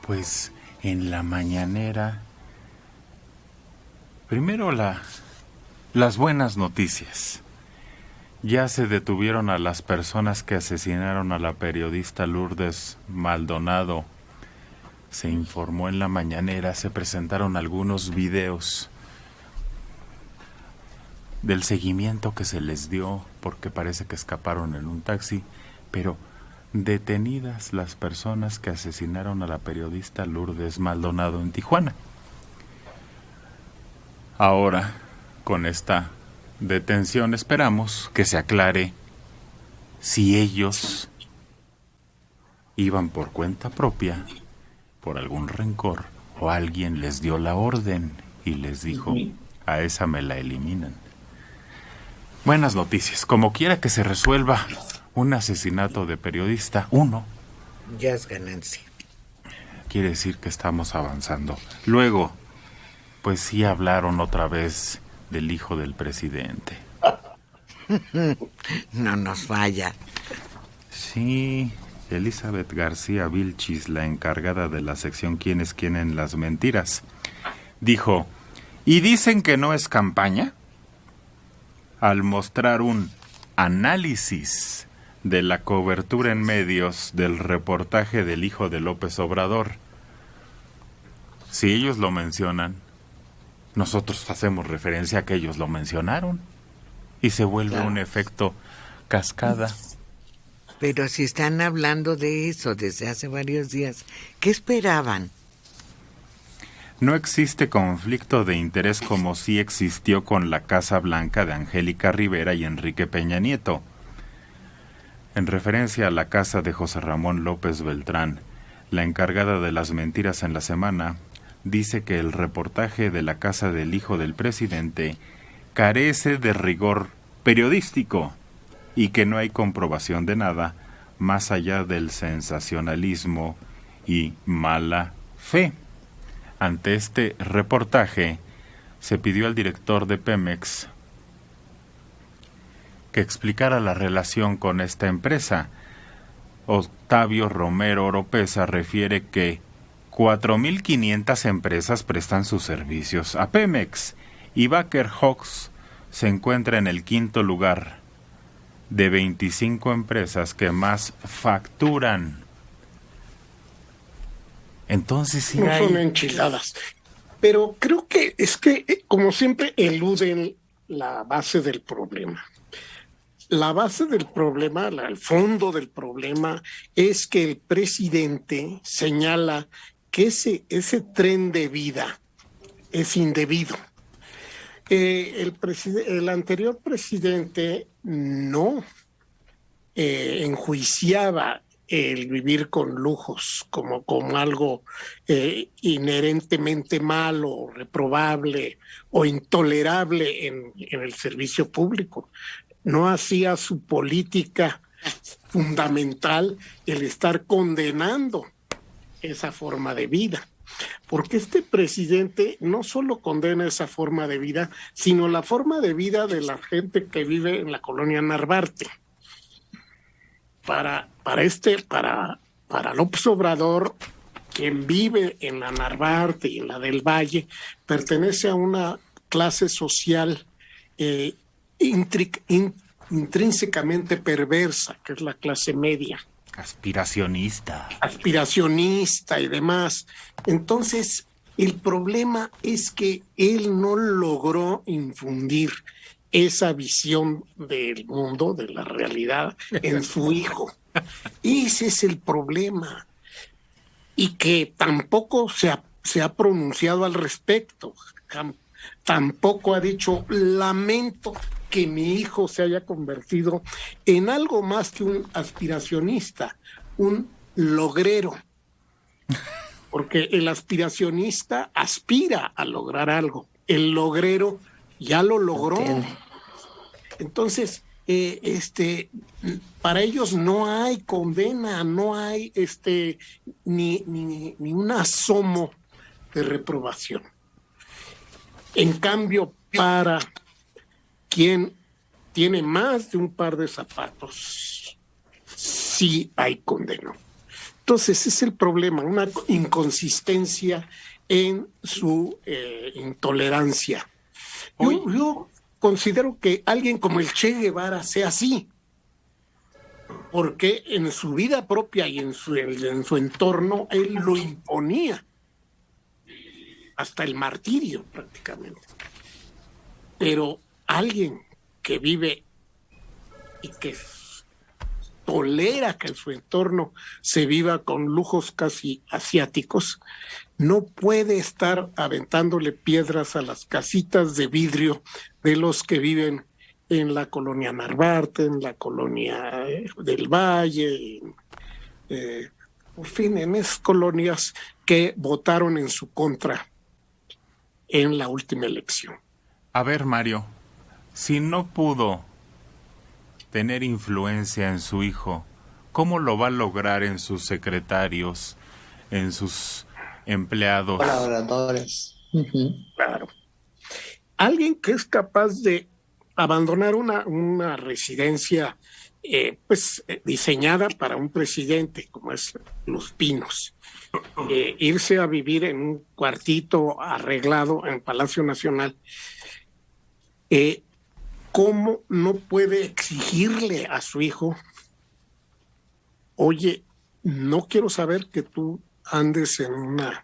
Pues en la mañanera, primero las buenas noticias. Ya se detuvieron a las personas que asesinaron a la periodista Lourdes Maldonado. Se informó en la mañanera, se presentaron algunos videos del seguimiento que se les dio, porque parece que escaparon en un taxi, pero detenidas las personas que asesinaron a la periodista Lourdes Maldonado en Tijuana. Ahora, con esta detención, esperamos que se aclare si ellos iban por cuenta propia, por algún rencor, o alguien les dio la orden y les dijo, a esa me la eliminan. Buenas noticias. Como quiera que se resuelva un asesinato de periodista, uno, ya es ganancia. Quiere decir que estamos avanzando. Luego, pues sí hablaron otra vez del hijo del presidente. No nos falla. Sí, Elizabeth García Vilchis, la encargada de la sección ¿Quién es quién en las mentiras?, dijo, ¿y dicen que no es campaña? Al mostrar un análisis de la cobertura en medios del reportaje del hijo de López Obrador. Si ellos lo mencionan, nosotros hacemos referencia a que ellos lo mencionaron y se vuelve un efecto cascada. Pero si están hablando de eso desde hace varios días, ¿qué esperaban? No existe conflicto de interés como sí existió con la Casa Blanca de Angélica Rivera y Enrique Peña Nieto. En referencia a la casa de José Ramón López Beltrán, la encargada de las mentiras en la semana, dice que el reportaje de la casa del hijo del presidente carece de rigor periodístico y que no hay comprobación de nada más allá del sensacionalismo y mala fe. Ante este reportaje, se pidió al director de Pemex que explicara la relación con esta empresa. Octavio Romero Oropesa refiere que 4.500 empresas prestan sus servicios a Pemex y Baker Hughes se encuentra en el quinto lugar de 25 empresas que más facturan. Entonces sí no hay... son enchiladas. Pero creo que es que, como siempre, eluden la base del problema. La base del problema, el fondo del problema, es que el presidente señala que ese tren de vida es indebido. El anterior presidente no enjuiciaba el vivir con lujos como algo inherentemente malo, reprobable o intolerable en el servicio público. No hacía su política fundamental el estar condenando esa forma de vida. Porque este presidente no solo condena esa forma de vida, sino la forma de vida de la gente que vive en la colonia Narvarte. Para López Obrador, quien vive en la Narvarte y en la del Valle, pertenece a una clase social intrínsecamente perversa, que es la clase media. Aspiracionista Y demás. Entonces, el problema es que él no logró infundir esa visión del mundo, de la realidad, en su hijo. Ese es el problema. Y que tampoco se ha pronunciado al respecto. Tampoco ha dicho, lamento que mi hijo se haya convertido en algo más que un aspiracionista, un logrero. Porque el aspiracionista aspira a lograr algo. El logrero ya lo logró. Entonces, para ellos no hay condena, no hay ni un asomo de reprobación. En cambio, para quien tiene más de un par de zapatos, sí hay condena. Entonces, ese es el problema, una inconsistencia en su intolerancia. Yo considero que alguien como el Che Guevara sea así, porque en su vida propia y en su entorno él lo imponía, hasta el martirio prácticamente. Pero alguien que vive y que tolera que en su entorno se viva con lujos casi asiáticos, no puede estar aventándole piedras a las casitas de vidrio de los que viven en la colonia Narvarte, en la colonia del Valle, en fin, en esas colonias que votaron en su contra en la última elección. A ver, Mario, si no pudo tener influencia en su hijo, ¿cómo lo va a lograr en sus secretarios, en sus empleados? Colaboradores. Claro. Alguien que es capaz de abandonar una residencia diseñada para un presidente, como es Los Pinos, irse a vivir en un cuartito arreglado en Palacio Nacional, ¿cómo no puede exigirle a su hijo, oye, no quiero saber que tú andes en una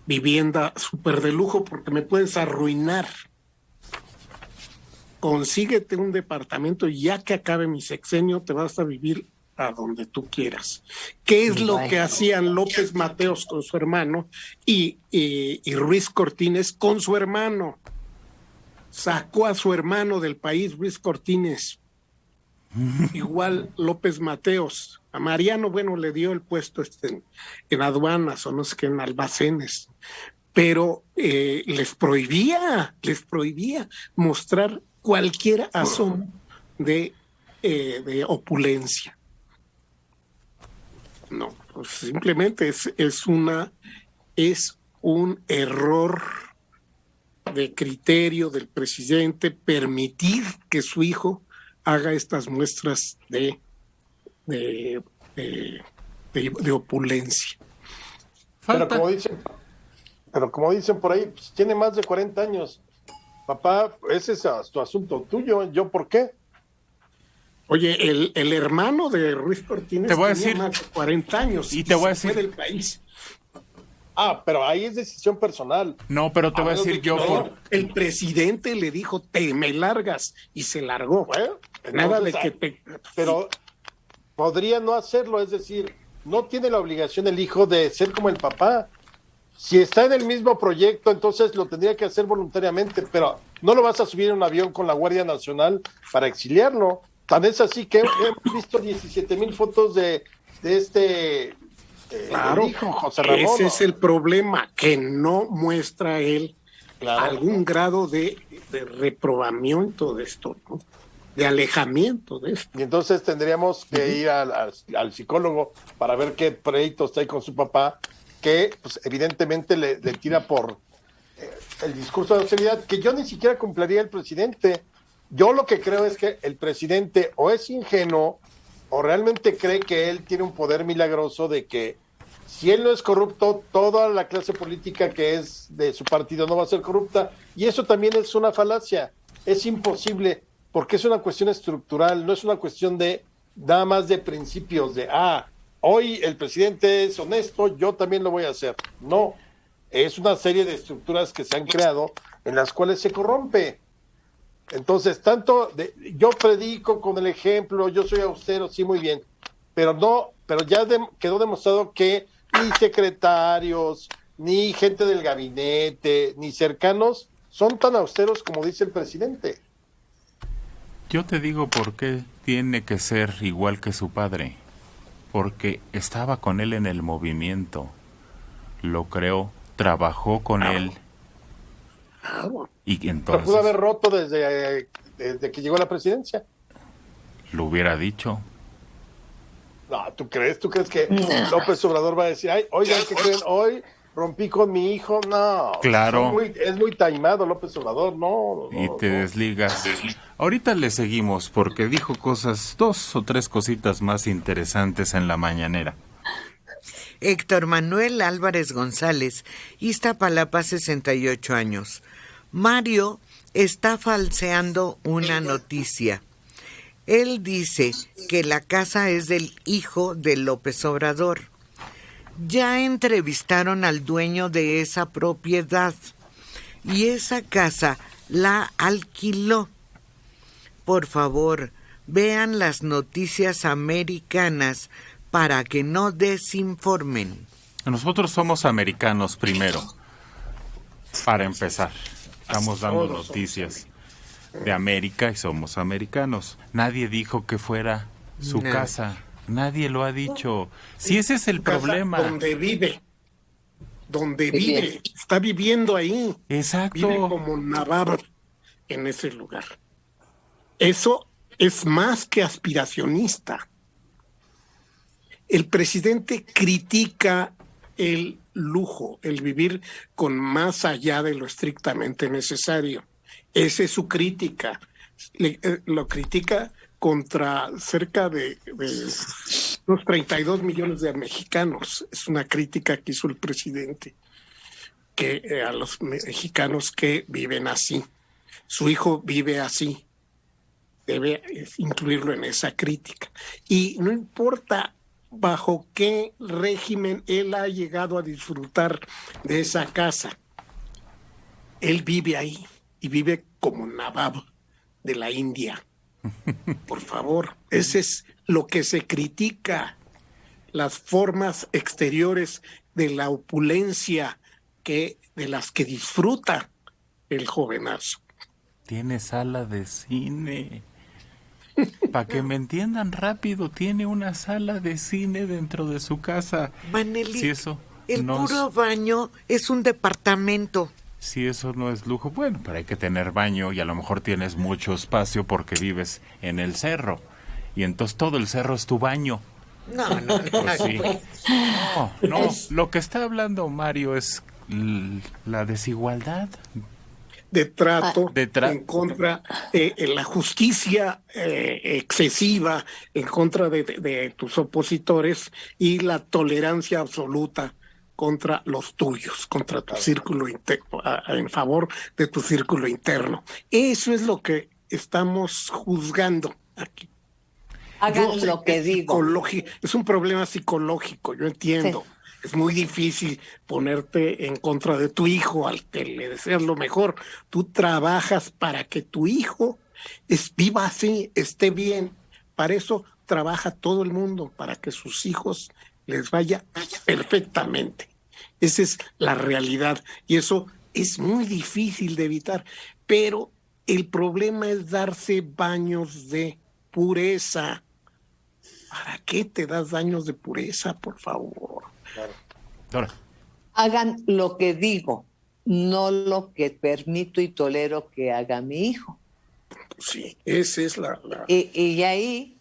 vivienda súper de lujo porque me puedes arruinar? Consíguete un departamento y ya que acabe mi sexenio te vas a vivir a donde tú quieras. ¿Qué es lo que hacían López Mateos con su hermano y Ruiz Cortines con su hermano? Sacó a su hermano del país, Ruiz Cortines. Igual López Mateos. A Mariano, bueno, le dio el puesto en aduanas o no sé qué, en almacenes. Pero les prohibía mostrar cualquier asomo de opulencia. No, pues simplemente es un error de criterio del presidente permitir que su hijo haga estas muestras de opulencia. Pero como dicen por ahí, pues, tiene más de 40 años. Papá, ese es tu asunto tuyo, ¿yo por qué? Oye, el hermano de Ruiz Cortines tenía más de 40 años y te voy a decir fue del país. Pero ahí es decisión personal. No, pero te voy a decir yo el presidente le dijo, te me largas, y se largó. Bueno, nada de que te... Pero podría no hacerlo, es decir, no tiene la obligación el hijo de ser como el papá. Si está en el mismo proyecto, entonces lo tendría que hacer voluntariamente, pero no lo vas a subir en un avión con la Guardia Nacional para exiliarlo. Tan es así que hemos visto 17,000 fotos de este claro, hijo, José Ramón. Ese es el problema, que no muestra él algún grado de reprobamiento de esto, ¿no? De alejamiento de esto. Y entonces tendríamos que ir al psicólogo para ver qué proyecto está ahí con su papá, que pues, evidentemente le tira por el discurso de austeridad, que yo ni siquiera cumpliría el presidente. Yo lo que creo es que el presidente o es ingenuo o realmente cree que él tiene un poder milagroso de que si él no es corrupto, toda la clase política que es de su partido no va a ser corrupta. Y eso también es una falacia. Es imposible, porque es una cuestión estructural, no es una cuestión de nada más de principios, de hoy el presidente es honesto, yo también lo voy a hacer. No, es una serie de estructuras que se han creado en las cuales se corrompe. Entonces, yo predico con el ejemplo, yo soy austero, sí, muy bien, pero ya quedó demostrado que ni secretarios, ni gente del gabinete, ni cercanos son tan austeros como dice el presidente. Yo te digo por qué tiene que ser igual que su padre. Porque estaba con él en el movimiento, lo creó, trabajó con él. Y entonces... Pero pudo haber roto desde que llegó a la presidencia. Lo hubiera dicho. No, ¿tú crees que López Obrador va a decir, oigan, ¿qué creen? Hoy rompí con mi hijo? No. Claro. Es muy taimado López Obrador, no. Y te desligas. Ahorita le seguimos porque dijo 2 o 3 cositas más interesantes en la mañanera. Héctor Manuel Álvarez González, Iztapalapa, 68 años. Mario está falseando una noticia. Él dice que la casa es del hijo de López Obrador. Ya entrevistaron al dueño de esa propiedad y esa casa la alquiló. Por favor, vean las noticias americanas para que no desinformen. Nosotros somos americanos primero, para empezar. Estamos dando noticias de América y somos americanos. Nadie dijo que fuera su casa. Nadie lo ha dicho. Si ese es el problema. Donde vive. Está viviendo ahí. Exacto. Vive como Navarro en ese lugar. Eso es más que aspiracionista. El presidente critica el lujo, el vivir con más allá de lo estrictamente necesario. Esa es su crítica. Lo critica contra cerca de unos 32 millones de mexicanos. Es una crítica que hizo el presidente a los mexicanos que viven así. Su hijo vive así. Debe incluirlo en esa crítica. Y no importa bajo qué régimen él ha llegado a disfrutar de esa casa. Él vive ahí y vive como Nawab de la India. Por favor, ese es lo que se critica, las formas exteriores de la opulencia de las que disfruta el jovenazo. Tiene sala de cine. Para que me entiendan rápido, tiene una sala de cine dentro de su casa. Maneli, si eso el no puro baño es un departamento. Si eso no es lujo, bueno, pero hay que tener baño y a lo mejor tienes mucho espacio porque vives en el cerro. Y entonces todo el cerro es tu baño. No. Pues sí. No, lo que está hablando Mario es la desigualdad. De trato en contra de la justicia excesiva en contra de tus opositores y la tolerancia absoluta contra los tuyos, contra tu círculo interno, en favor de tu círculo interno. Eso es lo que estamos juzgando aquí. Hagan lo que digo. Es un problema psicológico, yo entiendo. Sí. Es muy difícil ponerte en contra de tu hijo al que le deseas lo mejor. Tú trabajas para que tu hijo viva así, esté bien. Para eso trabaja todo el mundo, para que sus hijos les vaya perfectamente. Esa es la realidad y eso es muy difícil de evitar. Pero el problema es darse baños de pureza. ¿Para qué te das baños de pureza, por favor? Claro. Hagan lo que digo, no lo que permito y tolero que haga mi hijo. Sí, esa es la... Y ahí,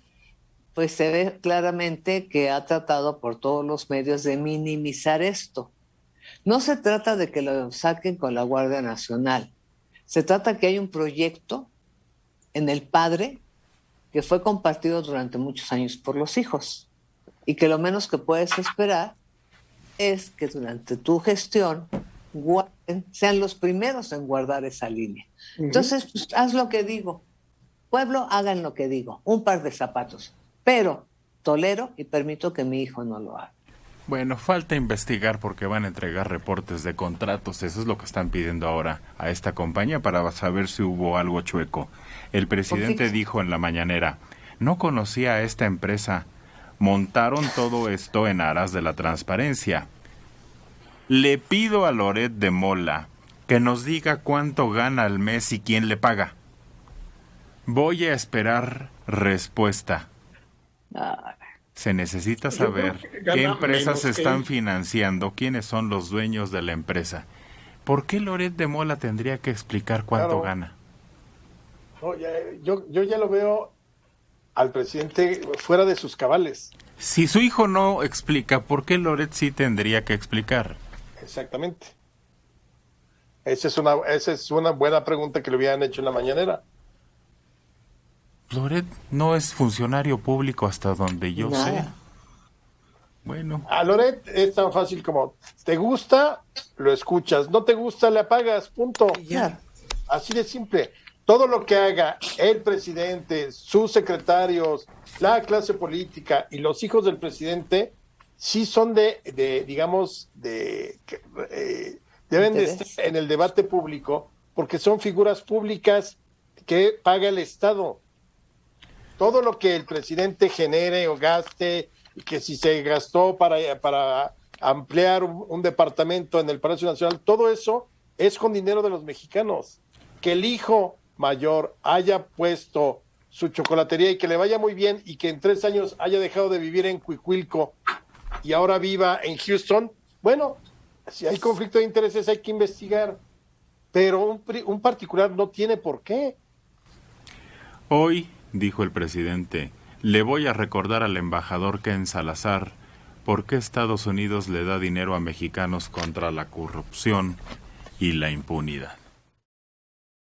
pues se ve claramente que ha tratado por todos los medios de minimizar esto. No se trata de que lo saquen con la Guardia Nacional. Se trata que hay un proyecto en el padre que fue compartido durante muchos años por los hijos y que lo menos que puedes esperar es que durante tu gestión sean los primeros en guardar esa línea. Entonces, pues, haz lo que digo. Pueblo, hagan lo que digo. Un par de zapatos. Pero tolero y permito que mi hijo no lo haga. Bueno, falta investigar porque van a entregar reportes de contratos. Eso es lo que están pidiendo ahora a esta compañía para saber si hubo algo chueco. El presidente dijo en la mañanera, no conocía a esta empresa. Montaron todo esto en aras de la transparencia. Le pido a Loret de Mola que nos diga cuánto gana al mes y quién le paga. Voy a esperar respuesta. Se necesita saber qué empresas están financiando, quiénes son los dueños de la empresa. ¿Por qué Loret de Mola tendría que explicar cuánto gana? No, yo ya lo veo al presidente fuera de sus cabales. Si su hijo no explica, ¿por qué Loret sí tendría que explicar? Exactamente. Esa es una buena pregunta que le hubieran hecho en la mañanera. Loret no es funcionario público hasta donde yo sé. Bueno. A Loret es tan fácil como, ¿te gusta? Lo escuchas. ¿No te gusta? Le apagas. Punto. Ya. Así de simple. Todo lo que haga el presidente, sus secretarios, la clase política y los hijos del presidente, sí son digamos, deben de estar en el debate público, porque son figuras públicas que paga el Estado. Todo lo que el presidente genere o gaste, que si se gastó para ampliar un departamento en el Palacio Nacional, todo eso es con dinero de los mexicanos. Que el hijo mayor haya puesto su chocolatería y que le vaya muy bien y que en 3 años haya dejado de vivir en Cuicuilco y ahora viva en Houston, bueno, si hay conflicto de intereses hay que investigar, pero un particular no tiene por qué. Hoy, dijo el presidente, le voy a recordar al embajador Ken Salazar por qué Estados Unidos le da dinero a mexicanos contra la corrupción y la impunidad.